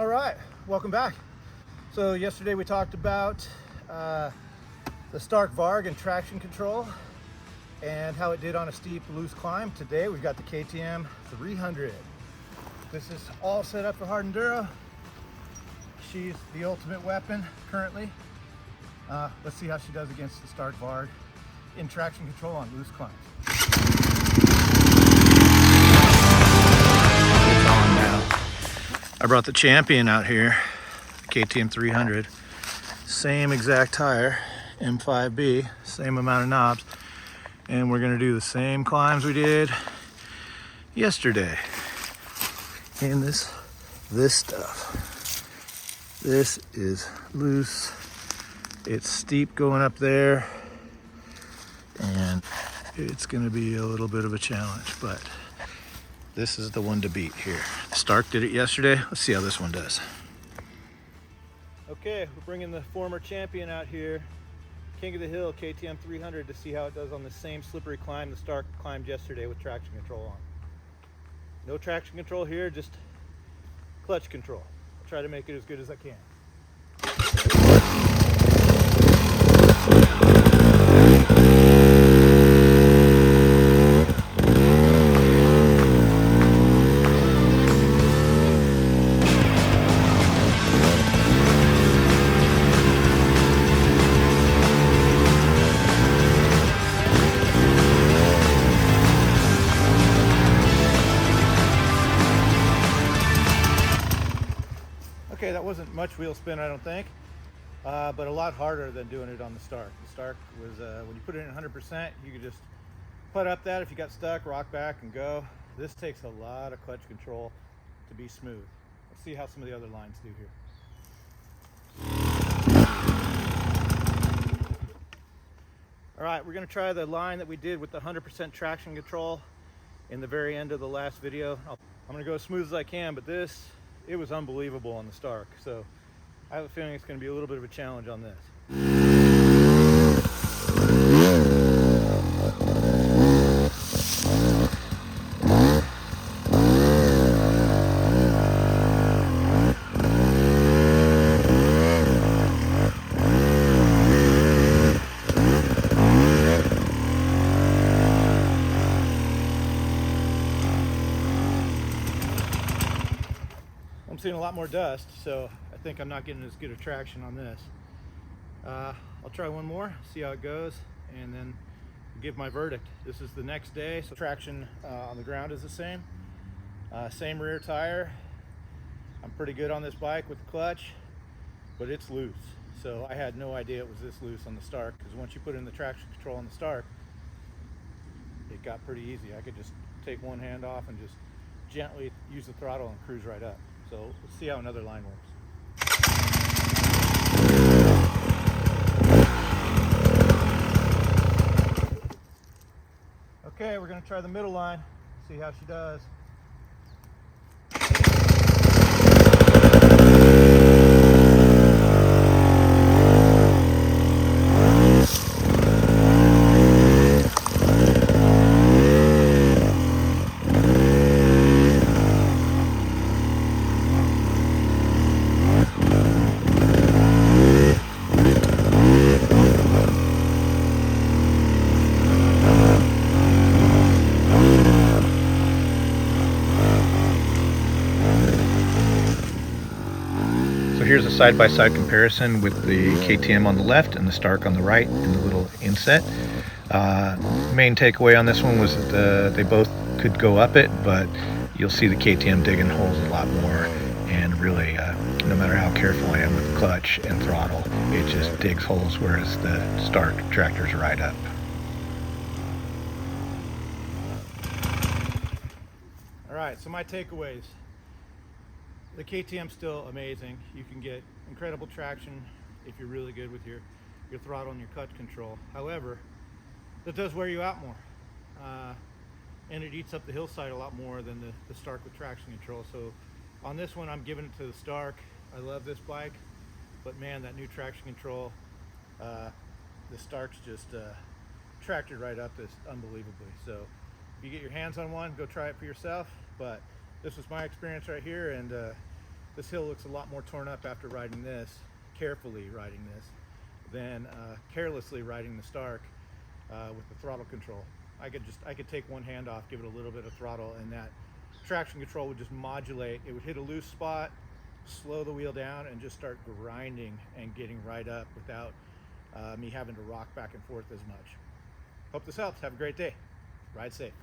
right, welcome back. So yesterday we talked about the Stark Varg and traction control and how it did on a steep loose climb. Today we've got the KTM 300. This is all set up for hard enduro. She's the ultimate weapon currently. Let's see how she does against the Stark Varg in traction control on loose climbs. It's on now. I brought the Champion out here, KTM 300. Same exact tire, M5B, same amount of knobs. And we're gonna do the same climbs we did yesterday. And this stuff. This is loose. It's steep going up there. And it's gonna be a little bit of a challenge, but this is the one to beat here. Stark did it yesterday. Let's see how this one does. Okay, we're bringing the former champion out here, King of the Hill, KTM 300, to see how it does on the same slippery climb the Stark climbed yesterday with traction control on. No traction control here, just clutch control. I'll try to make it as good as I can. Okay, that wasn't much wheel spin, I don't think, but a lot harder than doing it on the Stark. The Stark was, when you put it in 100%, you could just put up that if you got stuck, rock back and go. This takes a lot of clutch control to be smooth. Let's see how some of the other lines do here. All right, we're gonna try the line that we did with the 100% traction control in the very end of the last video. I'm gonna go as smooth as I can, but it was unbelievable on the Stark. So I have a feeling it's going to be a little bit of a challenge on this. I'm seeing a lot more dust, so I think I'm not getting as good a traction on this. I'll try one more, see how it goes, and then give my verdict. This is the next day, so traction on the ground is the same. Same rear tire. I'm pretty good on this bike with the clutch, but it's loose. So I had no idea it was this loose on the Stark, because once you put in the traction control on the Stark, it got pretty easy. I could just take one hand off and just gently use the throttle and cruise right up. So let's see how another line works. Okay, we're going to try the middle line, see how she does. So here's a side-by-side comparison with the KTM on the left and the Stark on the right in the little inset. Main takeaway on this one was that they both could go up it, but you'll see the KTM digging holes a lot more, and really no matter how careful I am with the clutch and throttle, it just digs holes, whereas the Stark tractors right up. All right, so my takeaways. The KTM's still amazing. You can get incredible traction if you're really good with your throttle and your clutch control. However, that does wear you out more. And it eats up the hillside a lot more than the Stark with traction control. So on this one, I'm giving it to the Stark. I love this bike, but man, that new traction control, the Stark's just tractored right up this unbelievably. So if you get your hands on one, go try it for yourself. But this was my experience right here, and This hill looks a lot more torn up after riding this, carefully riding this, than carelessly riding the Stark with the throttle control. I could take one hand off, give it a little bit of throttle, and that traction control would just modulate. It would hit a loose spot, slow the wheel down, and just start grinding and getting right up without me having to rock back and forth as much. Hope this helps. Have a great day. Ride safe.